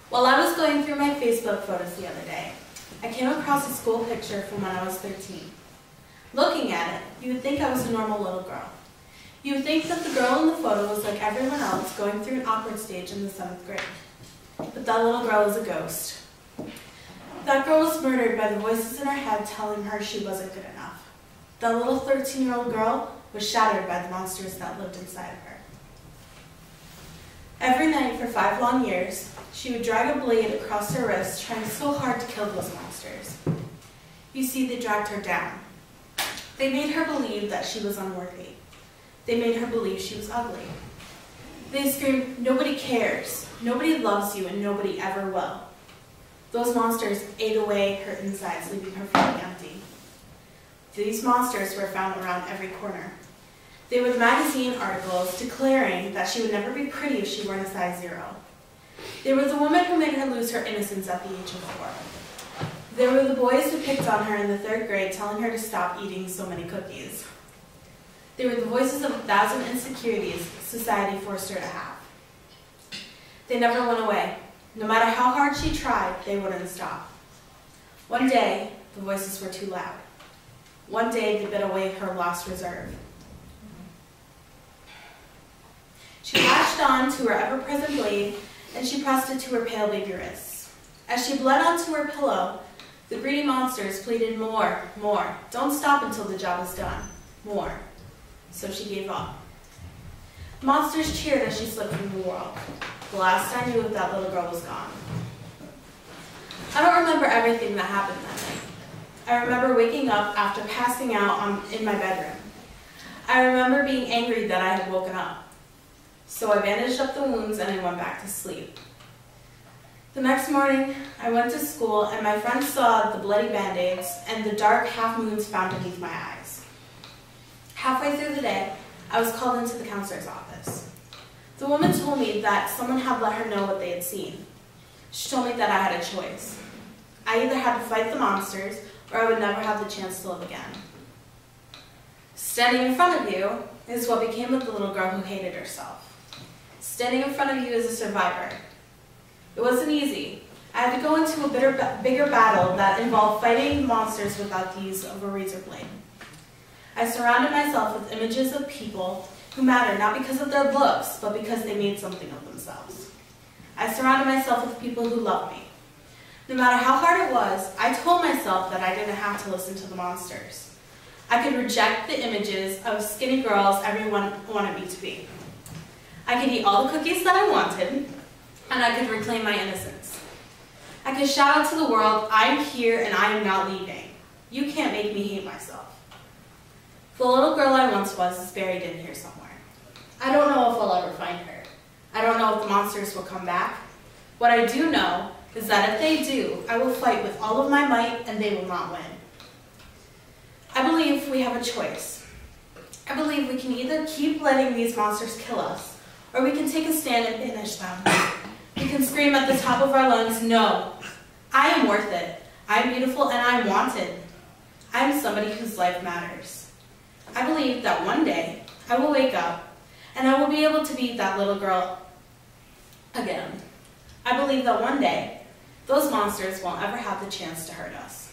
While I was going through my Facebook photos the other day, I came across a school picture from when I was 13. Looking at it, you would think I was a normal little girl. You would think that the girl in the photo was like everyone else going through an awkward stage in the 7th grade. But that little girl was a ghost. That girl was murdered by the voices in her head telling her she wasn't good enough. That little 13-year-old girl was shattered by the monsters that lived inside of her. Every night for 5 long years, she would drag a blade across her wrist, trying so hard to kill those monsters. You see, they dragged her down. They made her believe that she was unworthy. They made her believe she was ugly. They screamed, "Nobody cares, nobody loves you, and nobody ever will." Those monsters ate away her insides, leaving her feeling empty. These monsters were found around every corner. They would magazine articles declaring that she would never be pretty if she weren't a size 0. They were the woman who made her lose her innocence at the age of 4. They were the boys who picked on her in the 3rd grade, telling her to stop eating so many cookies. They were the voices of 1,000 insecurities society forced her to have. They never went away. No matter how hard she tried, they wouldn't stop. One day, the voices were too loud. One day, they bit away her lost reserve. She latched on to her ever-present blade, and she pressed it to her pale baby wrists. As she bled onto her pillow, the greedy monsters pleaded, "More, more. Don't stop until the job is done. More." So she gave up. Monsters cheered as she slipped from the world. The last I knew, that little girl was gone. I don't remember everything that happened that night. I remember waking up after passing out in my bedroom. I remember being angry that I had woken up. So I bandaged up the wounds and I went back to sleep. The next morning, I went to school and my friends saw the bloody band-aids and the dark half-moons found beneath my eyes. Halfway through the day, I was called into the counselor's office. The woman told me that someone had let her know what they had seen. She told me that I had a choice. I either had to fight the monsters or I would never have the chance to live again. Standing in front of you is what became of the little girl who hated herself. Standing in front of you as a survivor. It wasn't easy. I had to go into a bigger battle that involved fighting monsters without the use of a razor blade. I surrounded myself with images of people who matter not because of their looks, but because they made something of themselves. I surrounded myself with people who loved me. No matter how hard it was, I told myself that I didn't have to listen to the monsters. I could reject the images of skinny girls everyone wanted me to be. I could eat all the cookies that I wanted, and I could reclaim my innocence. I could shout out to the world, "I'm here and I am not leaving. You can't make me hate myself." The little girl I once was is buried in here somewhere. I don't know if I'll ever find her. I don't know if the monsters will come back. What I do know is that if they do, I will fight with all of my might and they will not win. I believe we have a choice. I believe we can either keep letting these monsters kill us, or we can take a stand and banish them. We can scream at the top of our lungs, "No, I am worth it. I'm beautiful and I'm wanted. I'm somebody whose life matters." I believe that one day I will wake up and I will be able to be that little girl again. I believe that one day those monsters won't ever have the chance to hurt us.